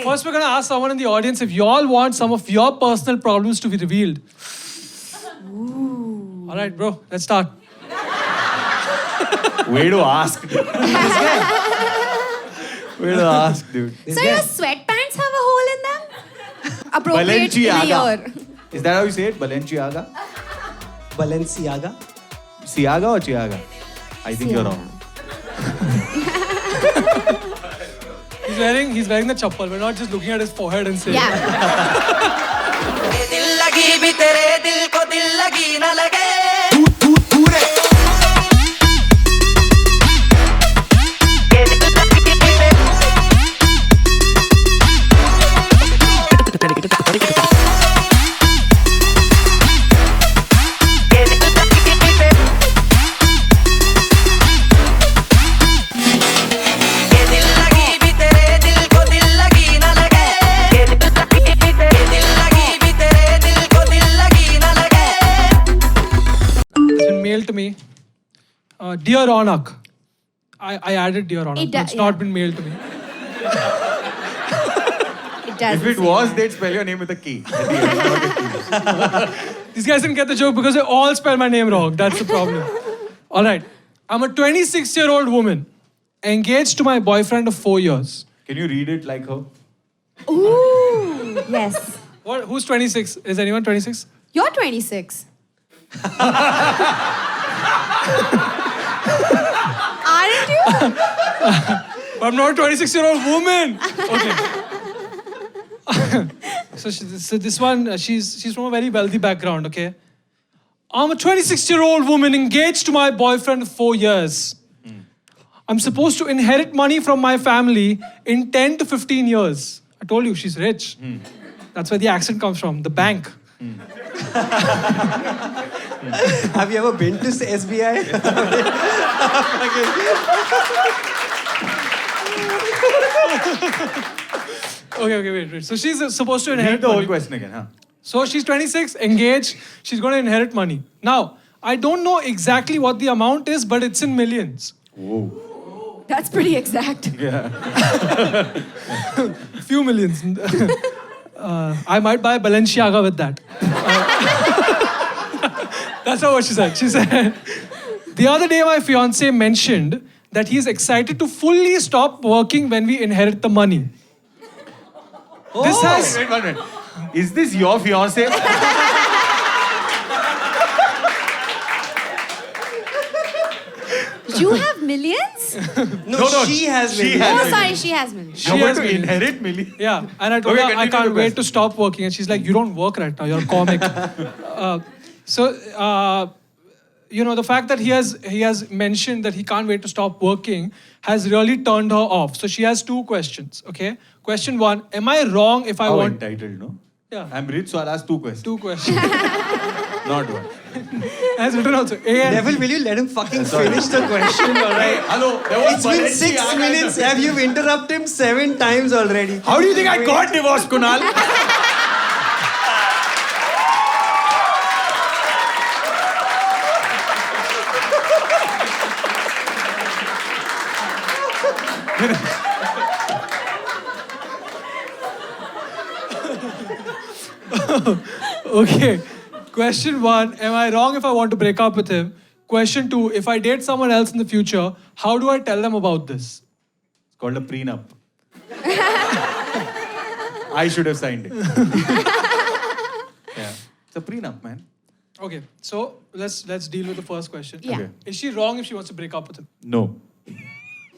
First, we're going to ask someone in the audience if you all want some of your personal problems to be revealed. Ooh. All right, bro, let's start. Way to ask, dude. Way to ask, dude. So your sweatpants have a hole in them? Appropriate in a Balenciaga. year. Is that how you say it? Balenciaga? Balenciaga? Siaga or Chiaga? I think you're wrong. He's wearing the chappal. We're not just looking at his forehead and saying. Yeah. दिल लगी भी तेरे दिल को दिल लगी न लगे Mailed to me. Dear Ronak. I added Dear Ronak. It's not been mailed to me. It does. If it was, they'd spell your name with a K. At the end, not a K. These guys didn't get the joke because they all spell my name wrong. That's the problem. All right. I'm a 26-year-old woman engaged to my boyfriend of 4 years. Can you read it like her? Ooh, yes. What? Who's 26? Is anyone 26? You're 26. Aren't you? I'm not a 26-year-old woman. Okay. so this one, she's from a very wealthy background, okay? I'm a 26-year-old woman engaged to my boyfriend of 4 years. I'm supposed to inherit money from my family in 10 to 15 years. I told you, she's rich. That's where the accent comes from, the bank. Have you ever been to SBI? Okay, wait. So she's supposed to Read inherit the whole money. question again, huh? So she's 26, engaged, she's going to inherit money. Now, I don't know exactly what the amount is, but it's in millions. Whoa. That's pretty exact. Yeah. Few millions. I might buy Balenciaga with that. That's not what she said. She said, the other day my fiance mentioned that he's excited to fully stop working when we inherit the money. This has... Wait, one minute. Is this your fiance? You have millions? No, she has she millions. has Oh, millions. sorry, she has millions. She You're has going to millions. inherit millions? Yeah, and I told Okay, her I continue can't the wait question. to stop working. And she's like, you don't work right now, you're a comic. The fact that he has mentioned that he can't wait to stop working has really turned her off. So she has two questions, okay? Question one, am I wrong if I How want... entitled, no? Yeah. I'm rich, so I'll ask two questions. Two questions. Not one. Has written also. A and Neville, will you let him fucking finish the question? Alright. Hello, there was It's been Balenciaga 6 minutes. Have you interrupted him 7 times already? How do you think I got divorced, Kunal? Okay. Question one, am I wrong if I want to break up with him? Question two, if I date someone else in the future, how do I tell them about this? It's called a prenup. I should have signed it. Yeah. It's a prenup, man. Okay, so let's deal with the first question. Yeah. Okay. Is she wrong if she wants to break up with him? No.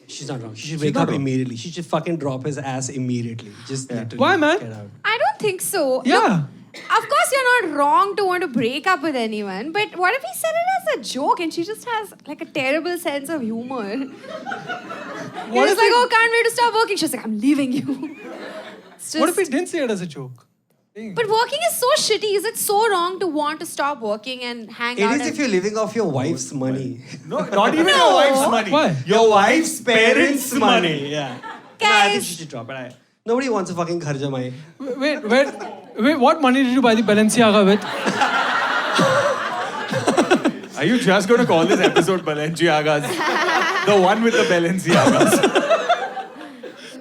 She's not wrong. She should wake not up wrong. immediately. She should fucking drop his ass immediately. Just literally Why, man? get out. I don't think so. Yeah. Look, of course, you're not wrong to want to break up with anyone, but what if he said it as a joke and she just has like a terrible sense of humor? He was if like, he- oh, can't wait to stop working. She's like, I'm leaving you. It's What if he just- didn't say it as a joke? But working is so shitty. Is it so wrong to want to stop working and hang It out? is and- if you're living off your wife's money. No, not even your wife's money. Why? Your wife's parents' money. Yeah. No, I think Guys. she should drop it. Nobody wants a fucking kharjamai. Wait, what money did you buy the Balenciaga with? Are you just going to call this episode Balenciagas? The one with the Balenciagas.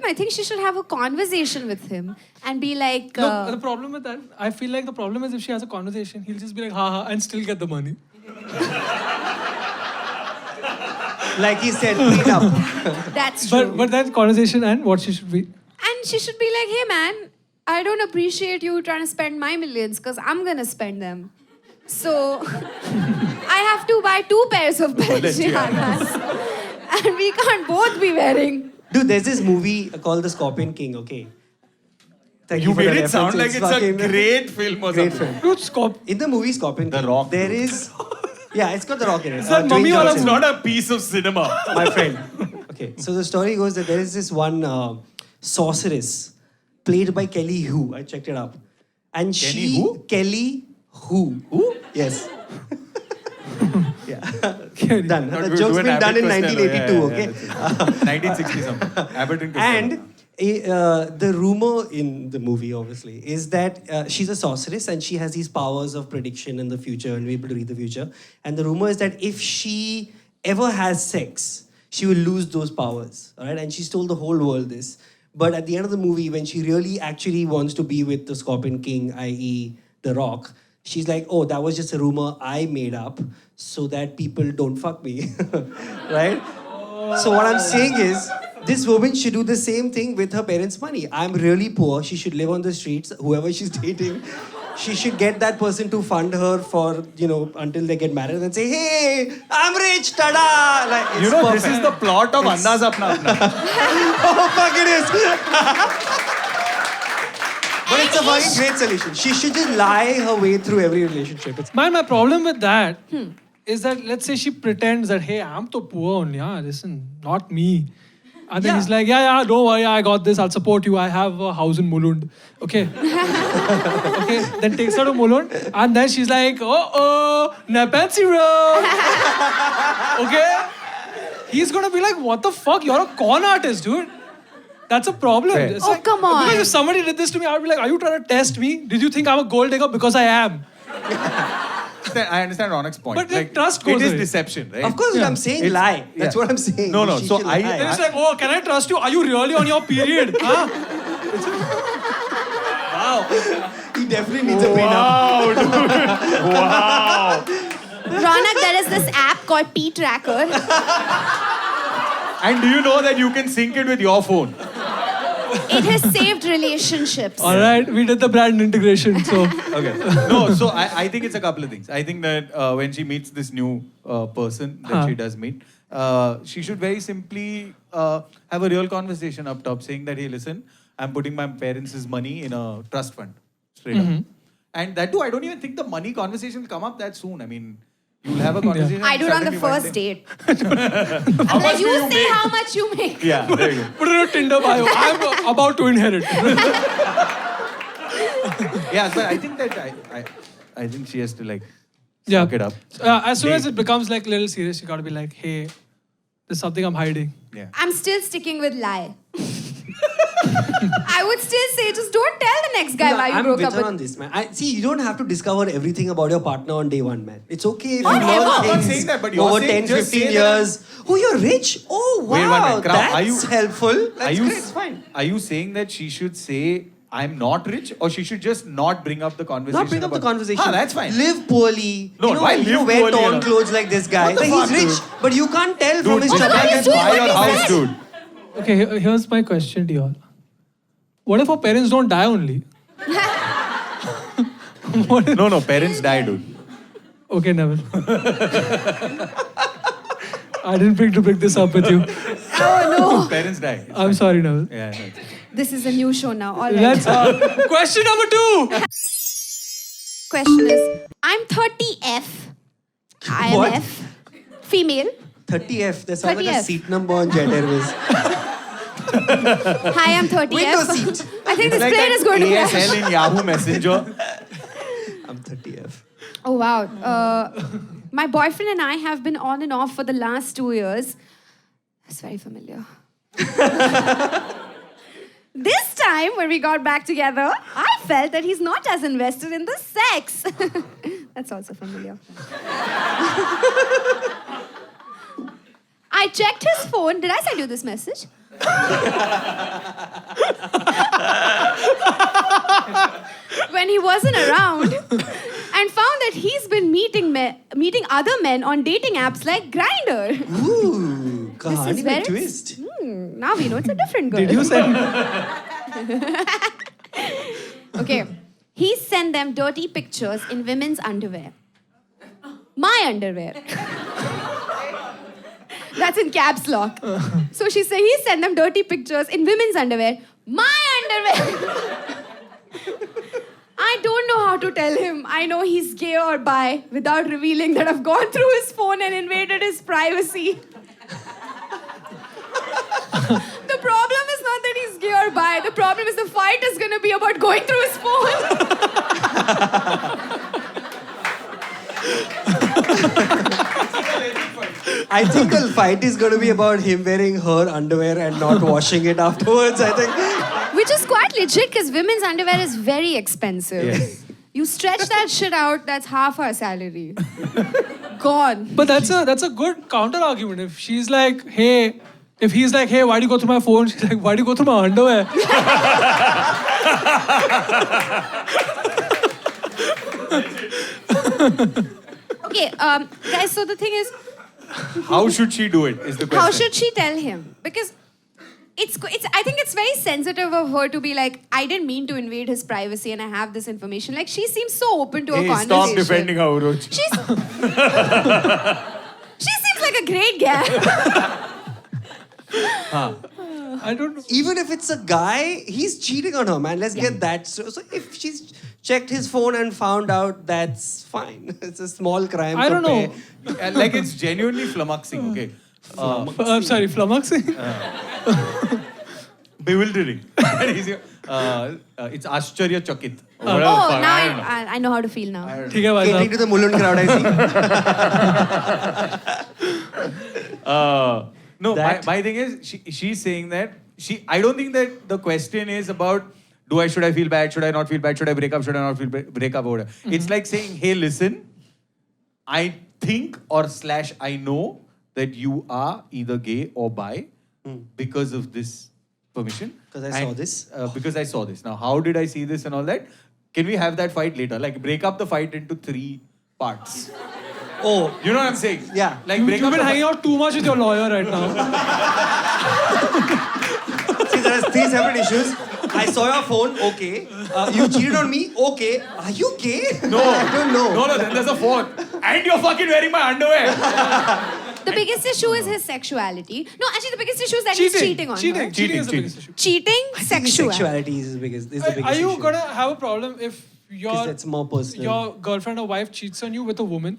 I think she should have a conversation with him and be like, Look, the problem with that, I feel like the problem is if she has a conversation, he'll just be like, ha ha, and still get the money. Like he said, clean up. that's true. But that conversation and what she should be. And she should be like, hey man, I don't appreciate you trying to spend my millions because I'm gonna spend them. So I have to buy 2 pairs of Balenciagas. And we can't both be wearing. Dude, there's this movie called The Scorpion King, okay? Thank You for made the it sound like reference. it's a fucking- great film or Great something. film. Dude, stop. In the movie Scorpion The King, Rock, there dude. is... Yeah, it's got The Rock in it. that Dwayne mummy wala It's Johnson. not a piece of cinema. My friend. Okay, so the story goes that there is this one sorceress played by Kelly Hu. I checked it up. And Kenny who? Kelly Hu. Who? Yes. Yeah. Done. Not The good. joke's Do an been done in Abbott Costello. 1982, okay? That's it. 1960 something. Abbott and Costello. And the rumor in the movie, obviously, is that she's a sorceress and she has these powers of prediction in the future and be able to read the future. And the rumor is that if she ever has sex, she will lose those powers. All right, and she's told the whole world this. But at the end of the movie, when she really actually wants to be with the Scorpion King, i.e., The Rock, she's like, oh, that was just a rumor I made up so that people don't fuck me. Right? So what I'm saying is, this woman should do the same thing with her parents' money. I'm really poor. She should live on the streets. Whoever she's dating, she should get that person to fund her for, until they get married and say, hey, I'm rich, tada! Like, it's You know, perfect. this is the plot of Andaz Apna Apna. Oh, fuck it is. But it's a fucking great solution. She should just lie her way through every relationship. It's My problem with that is that let's say she pretends that, hey, I'm so poor only. Listen, not me. And then Yeah. he's like, yeah, don't worry, I got this. I'll support you. I have a house in Mulund. Okay. Okay. Then takes her to Mulund. And then she's like, Nepensi Road. Okay. He's going to be like, what the fuck? You're a con artist, dude. That's a problem. Fair. It's Oh, come on. Because if somebody did this to me, I'd be like, are you trying to test me? Did you think I'm a gold digger? Because I am. I understand Ronak's point. But the trust it goes is away. deception, right? Of course, I'm saying It's- lie. That's yeah. what I'm saying. No, no, She so should I- lie. And it's like, oh, can I trust you? Are you really on your period? Huh? He definitely needs a prenup. Wow, dude. Wow. Ronak, there is this app called P-Tracker. And do you know that you can sync it with your phone? It has saved relationships. All right, we did the brand integration. So, Okay. No, so I think it's a couple of things. I think that when she meets this new person that she does meet, she should very simply have a real conversation up top saying that, hey, listen, I'm putting my parents' money in a trust fund. Straight up. And that too, I don't even think the money conversation will come up that soon. I mean, you'll have a conversation. I do it on the suddenly one first day- date. How much Like, do you you say make? how much you make. Yeah, there you go. put it on Tinder bio. I'm about to inherit. Yeah, but I think that I think she has to like Yeah. suck it up. As soon as it becomes like a little serious, you gotta be like, hey, there's something I'm hiding. Yeah. I'm still sticking with lie. I would still say, just don't tell the next guy No, why you I'm broke with up her with. on this, man. See, you don't have to discover everything about your partner on day one, man. It's okay if you Not learn ever. I'm not things saying that, but you're over saying 10, just 15 say that years. Oh, you're rich? Oh, Wait one wow. minute, Krau, are That's you- helpful. That's Are you great. It's fine. Are you saying that she should say I'm not rich, or she should just not bring up the conversation? Not bring up the about- conversation. Ah, that's fine. Live poorly. No, why live wear poorly, torn you know? clothes like this guy. What the Like, fuck, he's rich, dude? but you can't tell from Dude, his this What guy are you can doing buy with your this house, man? dude. Okay, here's my question to y'all. What if our parents don't die only? What if, No, parents die, dude. okay, never. I didn't pick to pick this up with you. Oh Parents die. It's I'm fine. sorry, Neville. Yeah. no. This is a new show now. All right. Let's. Question number 2. Question is, I'm 30F. I am What? F. Female. 30F. That sounds like a 30F. seat number on Jet Airways. Hi, I'm 30F. Window seat. I think It's this like plane is going to that crash. ASL in Yahoo Messenger. I'm 30F. Oh, wow. My boyfriend and I have been on and off for the last 2 years. That's very familiar. This time, when we got back together, I felt that he's not as invested in the sex. That's also familiar. I checked his phone. Did I send you this message? when he wasn't around and found that he's been meeting other men on dating apps like Grindr. Ooh, This is kahani where mein it's- twist. Now we know it's a different girl. Did you send? Okay. He sent them dirty pictures in women's underwear. My underwear. That's in caps lock. So she said he sent them dirty pictures in women's underwear. My underwear. I don't know how to tell him. I know he's gay or bi without revealing that I've gone through his phone and invaded his privacy. The problem is not that he's gay or bi. The problem is the fight is going to be about going through his phone. I think the fight is going to be about him wearing her underwear and not washing it afterwards. I think. Which is quite legit because women's underwear is very expensive. Yes. You stretch that shit out, that's half our salary. Gone. But that's a good counter argument. If she's like, hey, if he's like, hey, why do you go through my phone? She's like, why do you go through my underwear? Okay, guys, so the thing is, How should she do it? Is the question. how should she tell him? Because I think it's very sensitive of her to be like, I didn't mean to invade his privacy and I have this information. Like, she seems so open to a Hey, conversation. stop defending her, Uruj. She seems like a great guy. I don't know. Even if it's a guy, he's cheating on her, man. Let's get that. So if she's checked his phone and found out, that's fine. It's a small crime. I don't know. Like it's genuinely flummoxing, okay? I'm sorry, flummoxing? Bewildering. It's Ashcharya Chakit. Oh, now I know how to feel now. ठीक है भाई Catering साहब. to the Mulund crowd, I see. No, That- my thing is, she's saying that I don't think that the question is about should I feel bad, should I not feel bad, should I break up, should I not break up, or whatever. It's like saying, hey, listen, I think / I know that you are either gay or bi because of this permission. 'Cause I saw this. Because I saw this. Now, how did I see this and all that? Can we have that fight later? Like, break up the fight into 3 parts. Oh, You know what I'm saying? Yeah. Like, break You've up been the hanging out too much with your lawyer right now. see, there's 3 separate issues. I saw your phone, okay. You cheated on me, okay. Are you gay? No. I don't know. No, then there's a 4th. And you're fucking wearing my underwear. The biggest issue is his sexuality. No, actually, the biggest issue is that he's cheating on her. Cheating is the biggest issue. Cheating, I think his sexuality. sexuality is the biggest Are you issue. gonna have a problem if Because it's more personal. your girlfriend or wife cheats on you with a woman?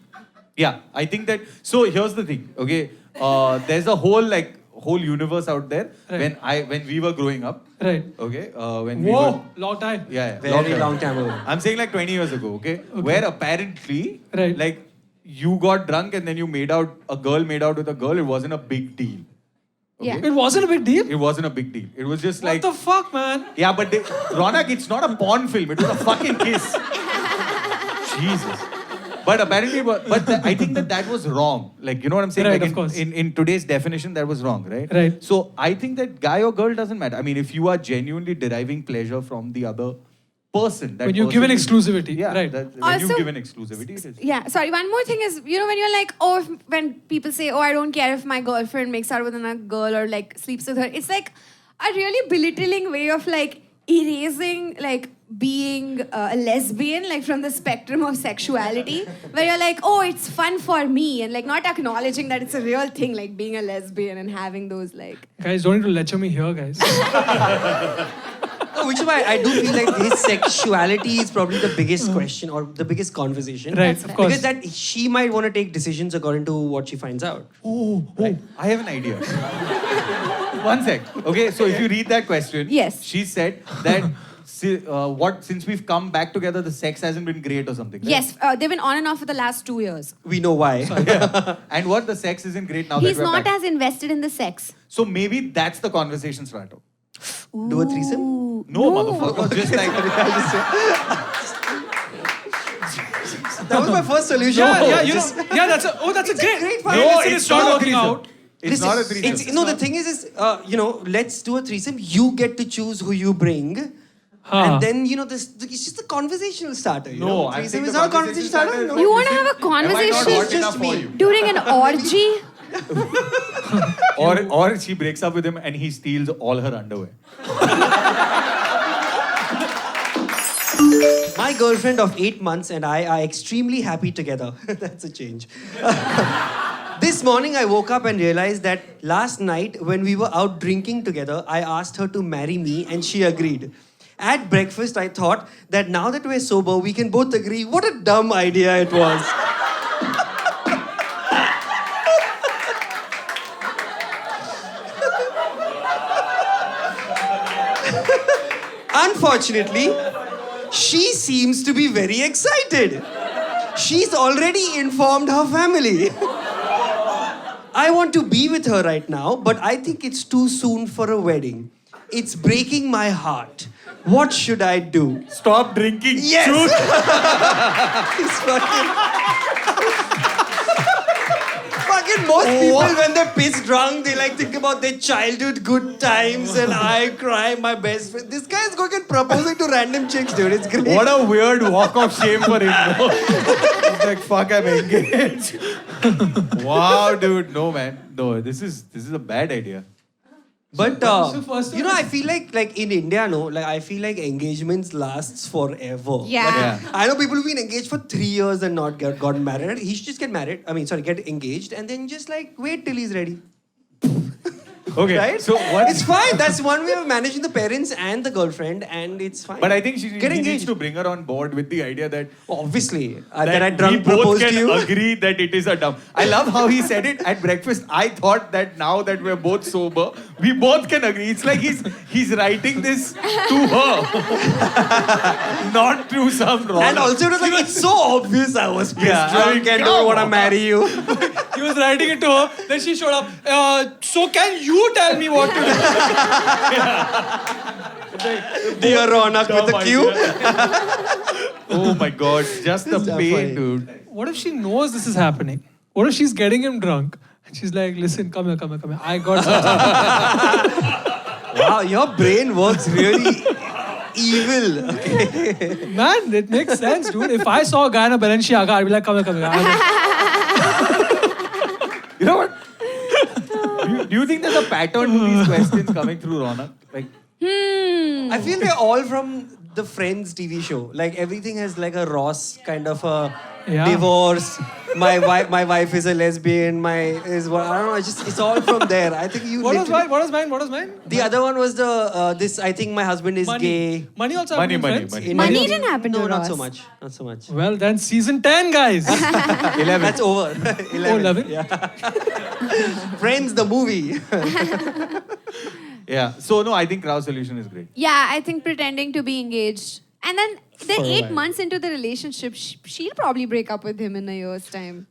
Yeah, I think that. So here's the thing, okay? There's a whole universe out there Right. when we were growing up. Right. Okay, when we Whoa, were. long time. Yeah, Very long time ago. I'm saying like 20 years ago, okay? Where apparently, Right. like, you got drunk and then a girl made out with a girl, it wasn't a big deal. Yeah. It wasn't a big deal. It wasn't a big deal. It was just What like. the fuck, man? Yeah, but Ronak, it's not a porn film. It was a fucking kiss. Jesus. But apparently, I think that was wrong. Like, you know what I'm saying? Right, like of course. in today's definition, that was wrong, right? Right. So I think that guy or girl doesn't matter. I mean, if you are genuinely deriving pleasure from the other person, that When you're person given is- exclusivity, yeah, right. When Also- you're given exclusivity, it is. Yeah, sorry, one more thing is, when you're like, when people say, I don't care if my girlfriend makes out with another girl or like sleeps with her, it's like a really belittling way of like erasing like being a lesbian like from the spectrum of sexuality, where you're like, it's fun for me, and like not acknowledging that it's a real thing, like being a lesbian and having those like. Guys, don't need to lecture me here, guys. No, which is why I do feel like his sexuality is probably the biggest question or the biggest conversation. Right, That's of right. course. Because that she might want to take decisions according to what she finds out. Right. I have an idea. One sec. Okay, so if you read that question, Yes. she said that since we've come back together, the sex hasn't been great or something. Right? Yes, they've been on and off for the last 2 years. We know why. And what the sex isn't great now He's that we're not back. as invested in the sex. So maybe that's the conversation starter. Do a threesome? Ooh, No, motherfucker. Just like That was my first solution. Yeah, Just- that's a great. great Hey, No, listen, it's it's not not a working threesome. out. It's not a threesome. No, the thing is, let's do a threesome. You get to choose who you bring. Huh. And then, it's just a conversational starter. You No, know? I Threesome think is the not a conversation starter. conversation No. starter- You want to have a Am I not conversation hot just enough for me. you? during an orgy? Or she breaks up with him and he steals all her underwear. My girlfriend of 8 months and I are extremely happy together. That's a change. This morning I woke up and realized that last night when we were out drinking together, I asked her to marry me and she agreed. At breakfast, I thought that now that we're sober, we can both agree what a dumb idea it was. Unfortunately, she seems to be very excited. She's already informed her family. I want to be with her right now, but I think it's too soon for a wedding. It's breaking my heart. What should I do? Stop drinking. Yes! Shoot. It's fucking most people when they're pissed drunk, they like think about their childhood good times and I cry, my best friend. This guy's going and proposing to random chicks, dude. It's great. What a weird walk of shame for him. Bro. He's like, fuck, I'm engaged. Wow, dude. No, man. No, this is a bad idea. But So first one I feel like in India, I feel like engagements lasts forever. Yeah. Yeah. I know people who've been engaged for 3 years and not gotten married. He should just get married. Get engaged and then just wait till he's ready. Okay. Right? So what? It's fine. That's one way of managing the parents and the girlfriend, and it's fine. But I think he Get needs engaged. to bring her on board with the idea that Obviously, that that I we drunk both proposed can to you. agree that it is a dumb. I love how he said it at breakfast. I thought that now that we're both sober, we both can agree. It's like he's writing this to her, not to some wrong. And also, it was like, it's so obvious I was pissed Yeah, I drunk mean, and come don't want to on. marry you. He was writing it to her. Then she showed up. So can you tell me what to do? Dear Ronak with a Q. Oh my god, just the So pain, funny. dude. What if she knows this is happening? What if she's getting him drunk? And she's like, listen, come here. I got something. Wow, your brain works really evil. Okay. Man, it makes sense, dude. If I saw a guy in a Balenciaga, I'd be like, come here. You know what? Do you think there's a pattern to these questions coming through, Ronak? Like, I feel they're all from the Friends TV show. Like everything has like a Ross kind of a Yeah. divorce. My wife is a lesbian. I don't know. It's all from there. I think you. What was literally- mine? What was mine? The other one was this. I think my husband is gay. Money also Money, happened in money, Friends? money. Money didn't happen No, to not Ross. so much. Not so much. Well, then season 10, guys. 11. That's over. 11. 11? Yeah. Friends, the movie. Yeah. So no, I think Rao's solution is great. Yeah, I think pretending to be engaged. And then they're For a 8 while. months into the relationship. She'll probably break up with him in a year's time.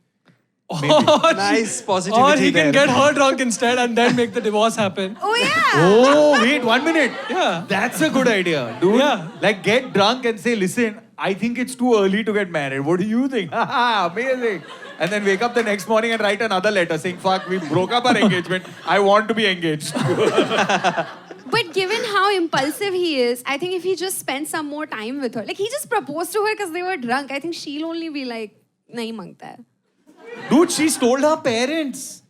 Nice positivity Or he can there. get her drunk instead and then make the divorce happen. Oh, yeah. Oh, wait, 1 minute. Yeah. That's a good idea, dude. Yeah. Like, get drunk and say, listen, I think it's too early to get married. What do you think? Haha, amazing. And then wake up the next morning and write another letter saying, fuck, we broke up our engagement. I want to be engaged. But given how impulsive he is, I think if he just spends some more time with her, like he just proposed to her because they were drunk, I think she'll only be like, nahi mangta hai. Dude, she told her parents.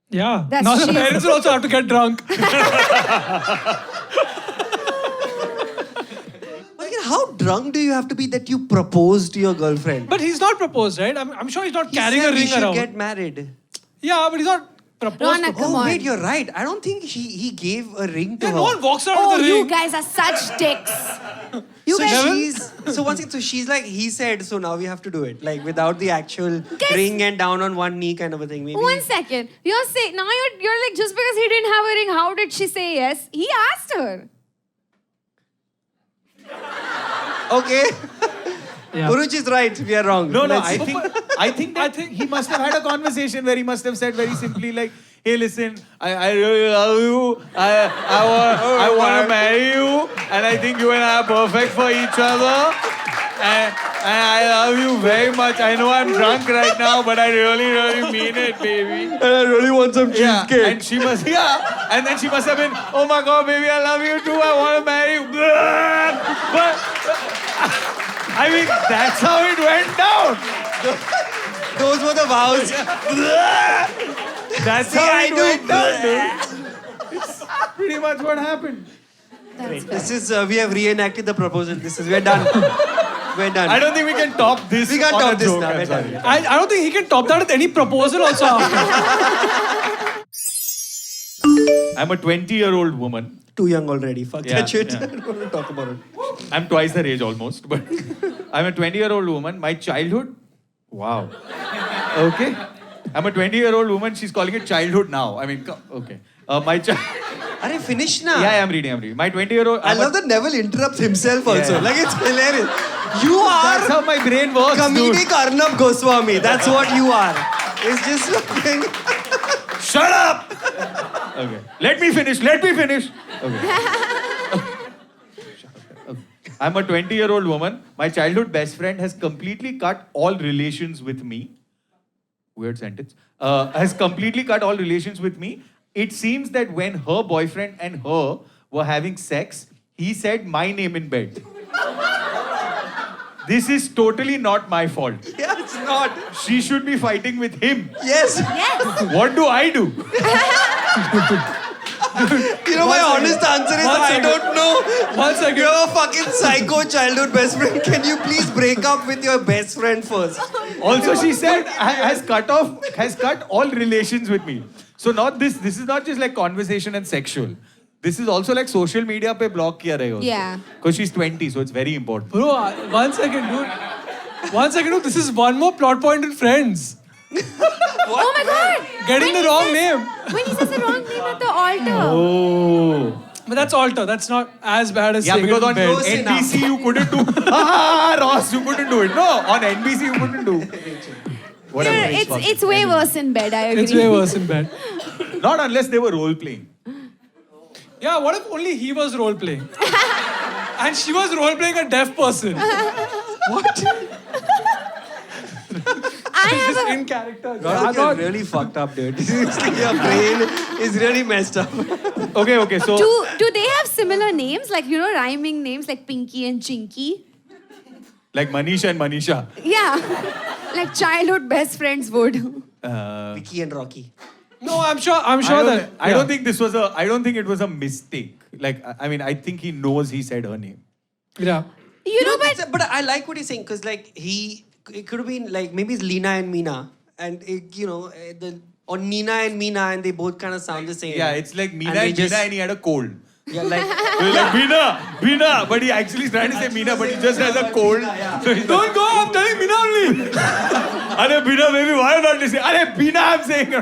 Yeah. That's now the she's- parents will also have to get drunk. Like, how drunk do you have to be that you propose to your girlfriend? But he's not proposed, right? I'm sure he's not He carrying said a he ring should around. get married. Yeah, but he's not proposed. Ronak, to. come Oh on. wait, you're right. I don't think he gave a ring to Yeah, her. no one walks around Oh, with a you ring. guys are such dicks. You so guys. she's like he said, so now we have to do it, like without the actual Guys- ring and down on one knee kind of a thing. Maybe. 1 second. You're saying now you're like just because he didn't have a ring, how did she say yes? He asked her. Okay. Yeah. Puruch is right. We are wrong. No, Let's- I think he must have had a conversation where he must have said very simply like, hey, listen, I really love you. I want to marry you. And I think you and I are perfect for each other. And I love you very much. I know I'm drunk right now, but I really, really mean it, baby. And I really want some Yeah, cheesecake. and she must, and then she must have been, oh my God, baby, I love you too. I want to marry you. But, I mean, that's how it went down. Those were the vows. That's how it went down, dude. It's pretty much what happened. That's fair. This is, we have reenacted the proposal. We're done. We're done. I don't think we can top this. We can't on top a this joke, now. I'm We're sorry. done. I don't think he can top that with any proposal also after. I'm a 20-year-old woman. Too young already. Fuck Yeah, that shit. yeah. I don't want to talk about it. I'm twice her age almost, but I'm a 20-year-old woman. My childhood, wow. Okay. I'm a 20-year-old woman. She's calling it childhood now. I mean, okay. My child. Are finish now? Yeah, I'm reading. My 20-year-old. I love that Neville interrupts himself also. Yeah. Like it's hilarious. You That's are how my brain works, comedic dude. Arnab Goswami. That's what you are. It's just like Shut up! Okay. Let me finish. Okay. Okay. I'm a 20-year-old woman. My childhood best friend has completely cut all relations with me. Weird sentence. Has completely cut all relations with me. It seems that when her boyfriend and her were having sex, he said my name in bed. This is totally not my fault. yeah, it's not. She should be fighting with him. Yes. Yes. What do I do? You know, my honest answer is One I second. don't know. 1 second. You have a fucking psycho childhood best friend. Can you please break up with your best friend first? Also, she said has cut all relations with me. So not this. This is not just like conversation and sexual. This is also like social media pe block kiya rahe ho. Yeah. Because she's 20, so it's very important. Bro, 1 second, dude. 1 second, dude. This is one more plot point in Friends. Oh my God. Getting When the he wrong says- name. When he says the wrong name at the altar. Oh. But that's altar. That's not as bad as Yeah, saying because it in on bed. Close enough. NBC you couldn't do. Ross, you couldn't do it. No, on NBC you couldn't do. Whatever. It's way worse in bed, I agree. It's way worse in bed. Not unless they were role playing. Yeah, what if only he was role playing? And she was role playing a deaf person. What? I have Just a, in character. Gaurav, you're really fucked up, dude. Seriously, your brain is really messed up. Okay, so do they have similar names? Like, you know, rhyming names like Pinky and Chinky? like Manisha and Manisha. Yeah. Like childhood best friends would. Vicky and Rocky. No, I'm sure I don't, that. I don't think I don't think it was a mistake. Like, I mean, I think he knows he said her name. Yeah. You know, but I like what he's saying because like it could have been like maybe it's Lina and Meena and it, you know or Nina and Meena and they both kind of sound the same. Yeah, it's like Meena they and Meena and he had a cold. Yeah, like He's like, Meena, but he actually is trying to say Meena, but he just has a cold. So he's Don't go, I'm telling Meena only. Are Meena, baby, why are you not listening? Are Meena, I'm saying.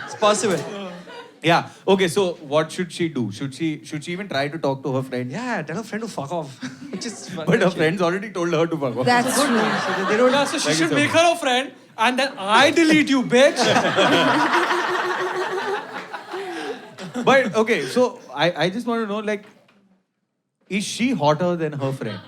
it's possible. Yeah. Okay, so what should she do? Should she even try to talk to her friend? Yeah, tell a friend to fuck off. Just But her friends already told her to fuck off. that's true. So they don't. Yeah, so she Thank you should so make much. her a friend and then I delete you, bitch. But okay, so I just want to know, like, is she hotter than her friend?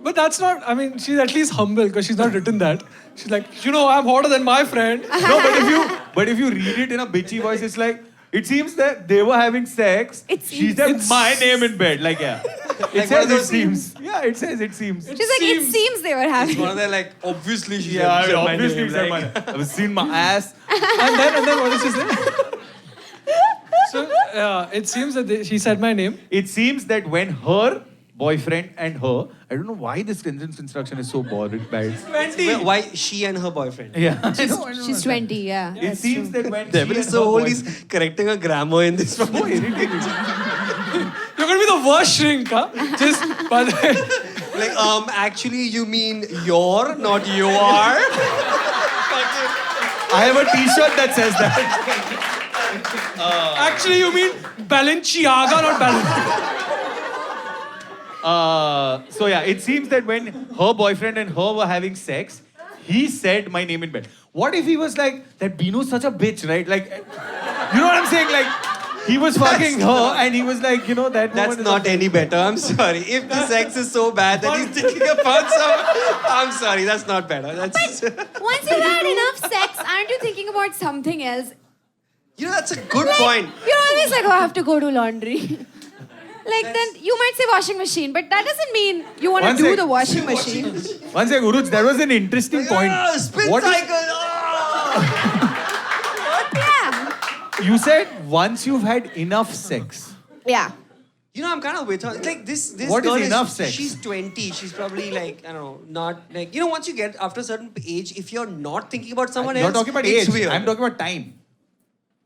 But that's not, I mean, she's at least humble because she's not written that. She's like, you know, I'm hotter than my friend. No, but if you read it in a bitchy voice, it's like, it seems that they were having sex. It She seems. said my name in bed. Like, yeah. It Like, says what are it those seems. Yeah, it says it seems. She's like, it seems they were having. One of them like obviously she Yeah, I said mean, my obviously name, said like- my I've seen my ass. And then what does she say? So it seems that she said my name. It seems that when her boyfriend and her, I don't know why this sentence construction is so boring, bad. 20. Why she and her boyfriend? Yeah. She's 20, yeah. It seems that when Devil she is and so her old, boyfriend- he's correcting a grammar in this. so irritating. You're going to be the worst shrink, huh? Just, by the way. Like, actually, you mean your, not you are. I have a t-shirt that says that. Actually, you mean Balenciaga, not Balenciaga. So yeah, it seems that when her boyfriend and her were having sex, he said my name in bed. What if he was like, that Binu's such a bitch, right? Like, you know what I'm saying? Like, he was fucking her, and he was like, you know, that That's moment is not any better. I'm sorry. If the sex is so bad that he's thinking about some, I'm sorry. That's not better. That's Once you've had enough sex, aren't you thinking about something else? you know, that's a good Like, point. You're always like, oh, I have to go to laundry. Like then you might say washing machine, but that doesn't mean you want to One do sec. the washing machine. One sec, Uruj, that was an interesting point. Ah, spin What is- cycle. Oh. Yeah. You said once you've had enough sex. Yeah. You know, I'm kind of with her. Like this What is girl enough sex? She's 20. She's probably like, I don't know, not like, you know, once you get after a certain age, if you're not thinking about someone You're else, talking about it's age. weird. I'm talking about time.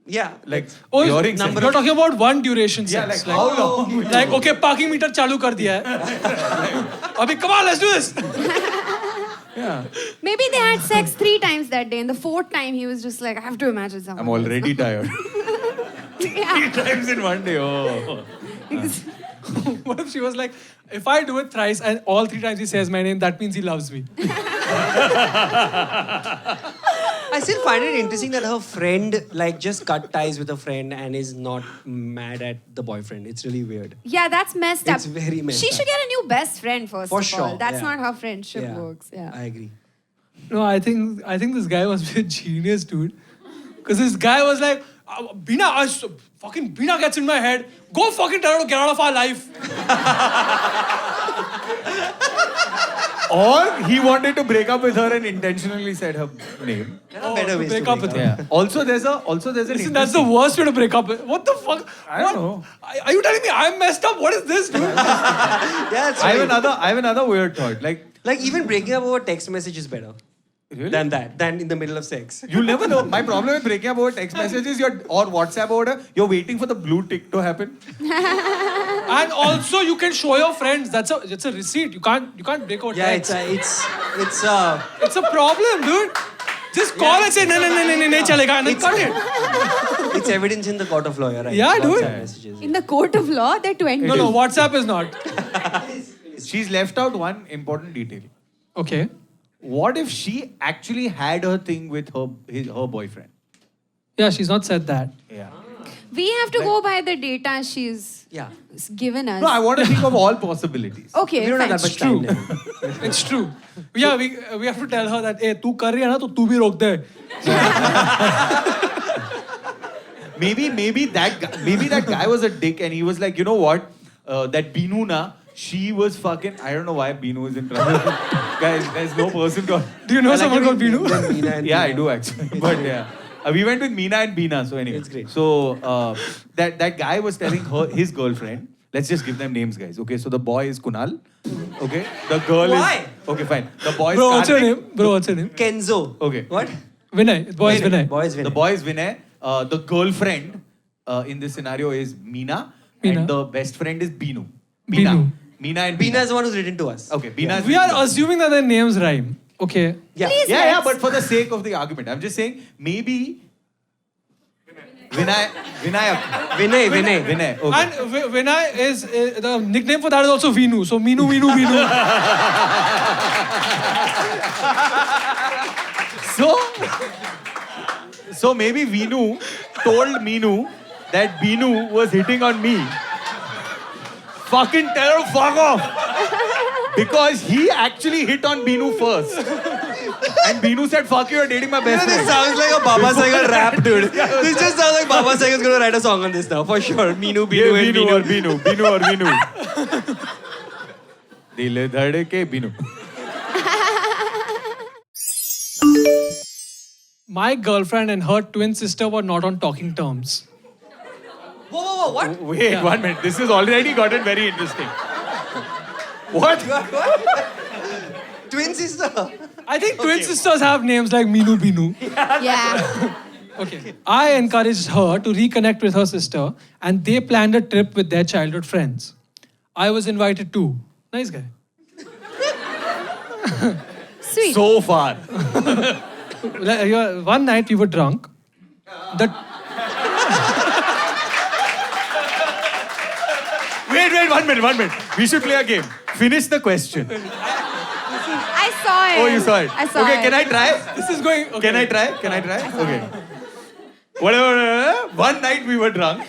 Yeah. Like, Oh, during you're sex. talking about one duration Yeah, sex. like how long? Like, okay, parking meter चालू कर दिया है. Abhi, come on, let's do this. Yeah. Maybe they had sex 3 times that day, and the 4th time he was just like, I have to imagine someone. I'm already tired. Yeah. 3 times in one day. Oh. What if she was like, if I do it thrice and all 3 times he says my name, that means he loves me. I still find it interesting that her friend like just cut ties with a friend and is not mad at the boyfriend. It's really weird. Yeah, that's messed up. It's very messed She up. should get a new best friend first For of all. sure, That's yeah. not how friendship works. Yeah. I agree. No, I think this guy must be a genius, dude. Because this guy was like, Bina, fucking Bina gets in my head. Go fucking tell her to get out of our life. Or he wanted to break up with her and intentionally said her name. There are better ways break to up break with up. her. Yeah. Also, there's an Listen, that's the worst way to break up. What the fuck? I don't know. Are you telling me I'm messed up? What is this, dude? Yeah, that's I right. have another weird thought. Like even breaking up over text message is better Really? than in the middle of sex. You'll never know. My problem with breaking up over text messages or WhatsApp order, you're waiting for the blue tick to happen. And also, you can show your friends. It's a receipt. You can't break out Yeah, text. it's It's a problem, dude. Just call and say no, chalega, and then cut it. it's evidence in the court of law, right? Yeah, dude. WhatsApp messages. In the court of law, they're 20. No, WhatsApp is not. She's left out one important detail. Okay. What if she actually had her thing with her boyfriend? Yeah, she's not said that. Yeah. We have to go by the data she's Yeah. given us. No, I want to think of all possibilities. Okay, We don't have fine. that much true. time. Then. It's true. Yeah, we have to tell her that, hey, tu kar rahi hai na, to tu bhi rok de. Maybe that guy was a dick and he was like, you know what? That Binu na, she was fucking. I don't know why Binu is in trouble. Guys, there's no person called. Do you know someone called Binu? Then Meena and Yeah, I Meena. do actually. But yeah. We went with Meena and Beena, so anyway. It's great. So that guy was telling his girlfriend, let's just give them names, guys. Okay, so the boy is Kunal. Okay, the girl Why? is. Okay, fine. The boy is Bro, what's your Karthik. name? Bro, what's your name? Kenzo. Okay. What? Vinay. The boy is Vinay. Boys Vinay. The boy is Vinay. The girlfriend in this scenario is Meena. Meena. And the best friend is Binu. Binu. Meena and Beena is the one who's written to us. Okay, Beena is We are assuming that their names rhyme. Okay. Yeah. Please. Yeah, Let's- but for the sake of the argument, I'm just saying maybe Vinayak. Vinay. Okay. And Vinay is, the nickname for that is also Vinu. So Minu. So maybe Vinu told Meenu that Binu was hitting on me. Fucking tell her fuck off. Because he actually hit on Binu first. And Binu said, fuck you, you're dating my best This friend. sounds like a Baba Saigal rap, dude. This just sounds like Baba Saigal's gonna write a song on this now, for sure. Meenu, Yeah, Binu, and Binu or Binu. Binu or Binu. Dil dhadke Binu. My girlfriend and her twin sister were not on talking terms. Whoa, what? Wait, 1 minute. This has already gotten very interesting. What? Twin sister. I think twin sisters have names like Minu Binu. Yeah. Okay. I encouraged her to reconnect with her sister and they planned a trip with their childhood friends. I was invited too. Nice guy. Sweet. So far. One night we were drunk. The Wait, 1 minute. We should play a game. Finish the question. I saw it. Oh, you saw it. I saw Okay, it. can I try? This is going. Okay. Can I try? Okay. Whatever. One night we were drunk.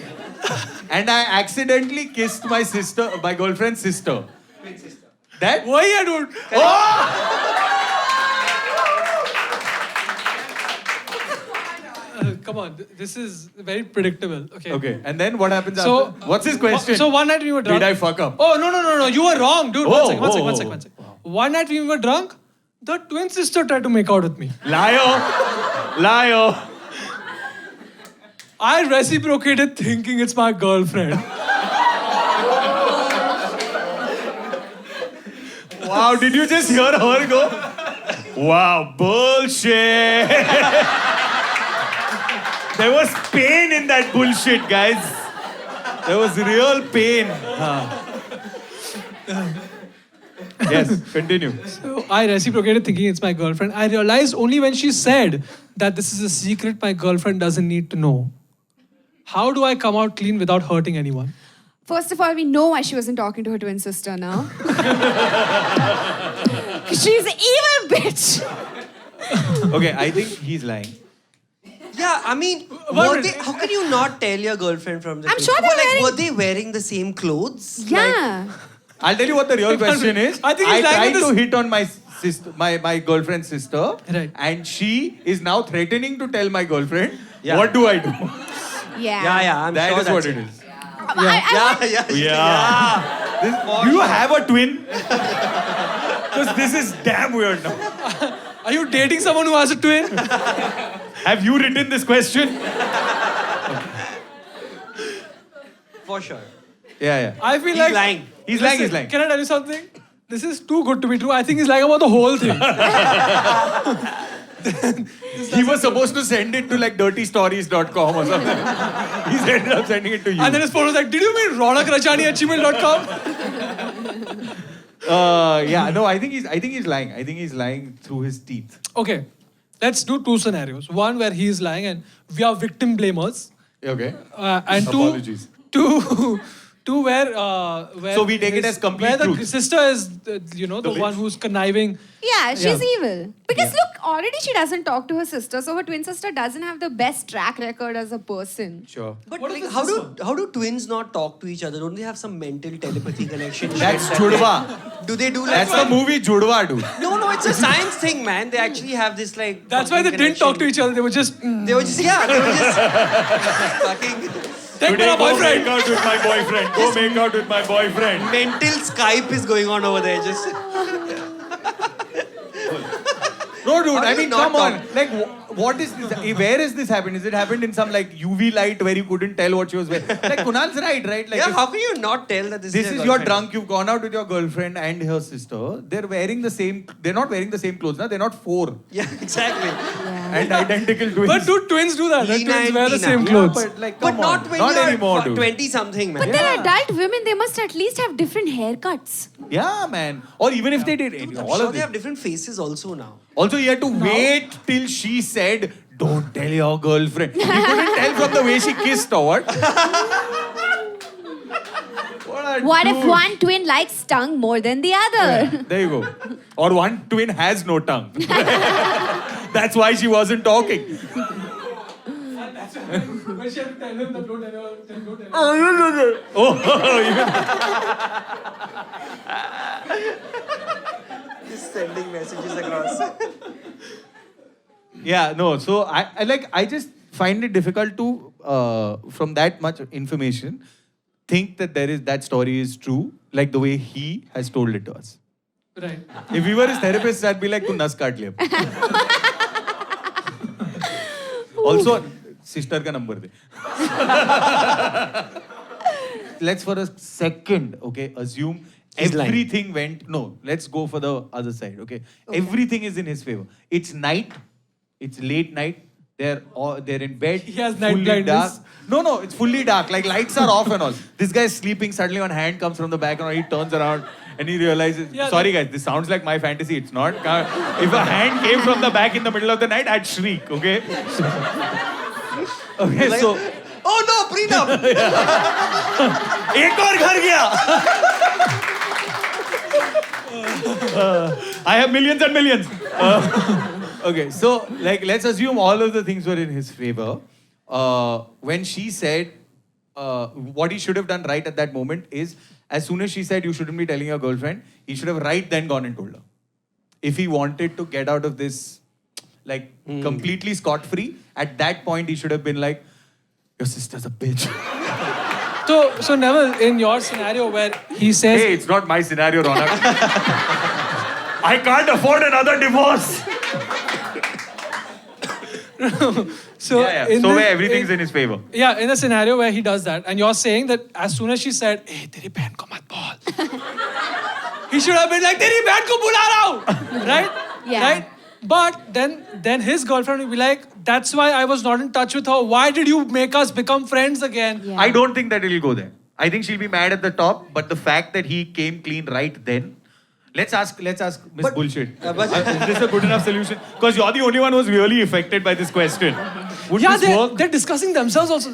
and I accidentally kissed my girlfriend's sister. That? Why I don't? Come on, this is very predictable. Okay. Okay, and then what happens So, after? What's his question? So one night we were drunk. Did I fuck up? Oh no! You were wrong, dude. Oh, One oh, second. One night we were drunk. The twin sister tried to make out with me. Liar. I reciprocated thinking it's my girlfriend. Wow, did you just hear her go? Wow, bullshit. There was pain in that bullshit, guys. There was real pain. Yes, continue. So I reciprocated thinking it's my girlfriend. I realized only when she said that this is a secret my girlfriend doesn't need to know. How do I come out clean without hurting anyone? First of all, we know why she wasn't talking to her twin sister now. 'Cause she's an evil bitch. Okay, I think he's lying. Yeah, I mean, how can you not tell your girlfriend from the I'm picture? sure they're wearing- Were they wearing the same clothes? Yeah. I'll tell you what the real question is. I think he's lying tried with to this- hit on my sister, my girlfriend's sister, Right. and she is now threatening to tell my girlfriend. Yeah. What do I do? Yeah. I'm That sure is that's what it is. Yeah. Do you have a twin? Because this is damn weird now. Are you dating someone who has a twin? Have you written this question? For sure. Yeah. I feel He's like lying. He's lying, he's lying. Can I tell you something? This is too good to be true. I think he's lying about the whole thing. He was supposed to send it to like dirtystories.com or something. He's ended up sending it to you. And then his phone was like, did you mean ronakrachani@gmail.com? Yeah, no, I think he's lying. I think he's lying through his teeth. Okay, let's do two scenarios. One where he is lying and we are victim blamers. Okay. And Apologies. two where So we take it as complete where the truth. sister is the one who's conniving. Yeah, she's Yeah. evil. Because look, already she doesn't talk to her sister, so her twin sister doesn't have the best track record as a person. Sure. But What like, is how this do twins not talk to each other? Don't they have some mental telepathy connection? That's shit that Judwa. they- Do they do like That's the movie Judwa, dude. No, it's a science thing, man. They actually have this like. That's why they fucking didn't talk to connection. each other. They were just. They were just fucking Take my boyfriend. Go make out with my boyfriend. Go make out with my boyfriend. mental Skype is going on over there. Just No, dude. How do I you mean, not come on. talk? Like, what is this? Where is this happened? Is it happened in some like UV light where you couldn't tell what she was wearing? Like Kunal's right? Like, yeah. if How can you not tell that this this is is your your girlfriend? drunk. You've gone out with your girlfriend and her sister. They're wearing the same. They're not wearing the same clothes. Now they're not four Yeah, exactly. and identical twins. But do twins do that? Right? Lina Twins and wear the Tina. same Yeah, clothes. But like, But come not on. when Not you're anymore, dude. 20 something, man. But they're adult women, they must at least have different haircuts. Yeah, man. Or even if they did Dude, all I'm sure of they this. have different faces also now. Also, you had to wait till she said, "Don't tell your girlfriend." You couldn't tell from the way she kissed or what? What if one twin likes tongue more than the other? There you go. Or one twin has no tongue. That's why she wasn't talking. When she had to tell him that don't tell her. Oh, even Just sending messages across. yeah, no. So I just find it difficult to from that much information think that that story is true, like the way he has told it to us. Right. If we were his therapists, I'd be like, "Tu nas kaat liya." Also, sister ka number de. Let's for a second, okay, assume He's lying. everything went. No, let's go for the other side, okay? Everything is in his favor. It's night. It's late night. They're in bed. He has night fully blindness. dark. No, it's fully dark. Like lights are off and all. This guy's sleeping. Suddenly, one hand comes from the background. He turns around and he realizes. Yeah, Sorry, guys. This sounds like my fantasy. It's not. If a hand came from the back in the middle of the night, I'd shriek. Okay. Okay. Like, So. oh no, prenup! एक और घर गया. I have millions and millions. Okay, so like let's assume all of the things were in his favor. When she said, what he should have done right at that moment is, as soon as she said you shouldn't be telling your girlfriend, he should have right then gone and told her. If he wanted to get out of this, like, completely scot-free, at that point he should have been like, your sister's a bitch. So Neville, in your scenario where he says, Hey, it's not my scenario, Ronak. I can't afford another divorce. so in So the- where everything's in his favor. Yeah, in a scenario where he does that, and you're saying that as soon as she said, "Hey, तेरी बहन को मत बोल," he should have been like, "तेरी बहन को बुला रहा हूँ," right? Yeah. Right. But then his girlfriend will be like, "That's why I was not in touch with her. Why did you make us become friends again?" Yeah. I don't think that it'll go there. I think she'll be mad at the top, but the fact that he came clean right then. Let's ask Miss Bullshit. Is this a good enough solution? Because you're the only one who's really affected by this question. Would Yeah, this work? they're discussing themselves also.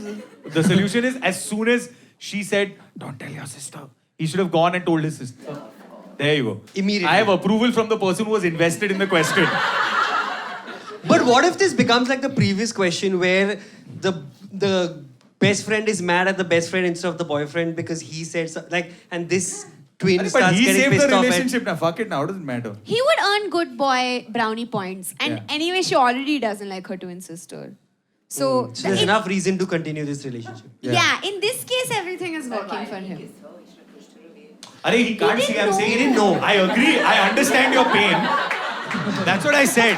The solution is, as soon as she said, "Don't tell your sister," he should have gone and told his sister. There you go. Immediately. I have approval from the person who was invested in the question. But what if this becomes like the previous question where the best friend is mad at the best friend instead of the boyfriend because he said so, like, and this twin But starts he getting saved the pissed off at. relationship now. Fuck it now. Doesn't matter. He would earn good boy brownie points. And Yeah. anyway, she already doesn't like her twin sister. So, So there's enough reason to continue this relationship. yeah, in this case, everything is working for him. Arey, he can't He see. didn't I'm know. saying. He didn't know. I agree. I understand your pain. That's what I said.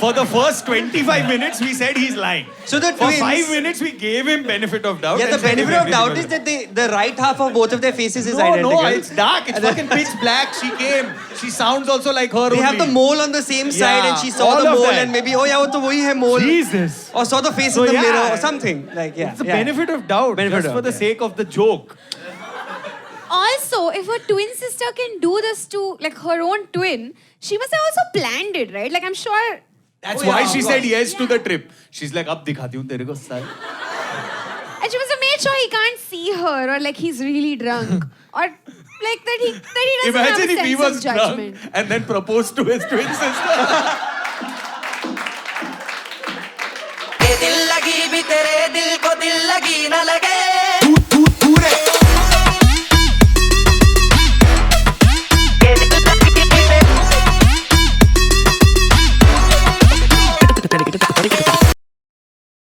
For the first 25 minutes, we said he's lying. So the For twins- 5 minutes, we gave him benefit of doubt. Yeah, and the said benefit of everything doubt was is that the right half of both of their faces is No, identical. it's dark. It's fucking pitch black. She came. She sounds also like her They only. have the mole on the same side Yeah, and she saw all the of mole that. and maybe, oh yeah, wo to wahi hai mole. Jesus. Or saw the face So in the yeah. mirror or something. Like, yeah. It's the yeah. benefit of doubt. Benefit just of for the doubt, yeah. sake of the joke. Also, if a twin sister can do this to like her own twin, she must have also planned it, right? Like I'm sure. That's Oh, why yeah, she of said course. yes to the trip. She's like, ab dikhati hu tere ko sal. And she must have made sure he can't see her or like he's really drunk. Or like that he doesn't Imagine have if a he sense was of judgment. drunk and then proposed to his twin sister. ये दिल लगी भी तेरे दिल को दिल लगी न लगे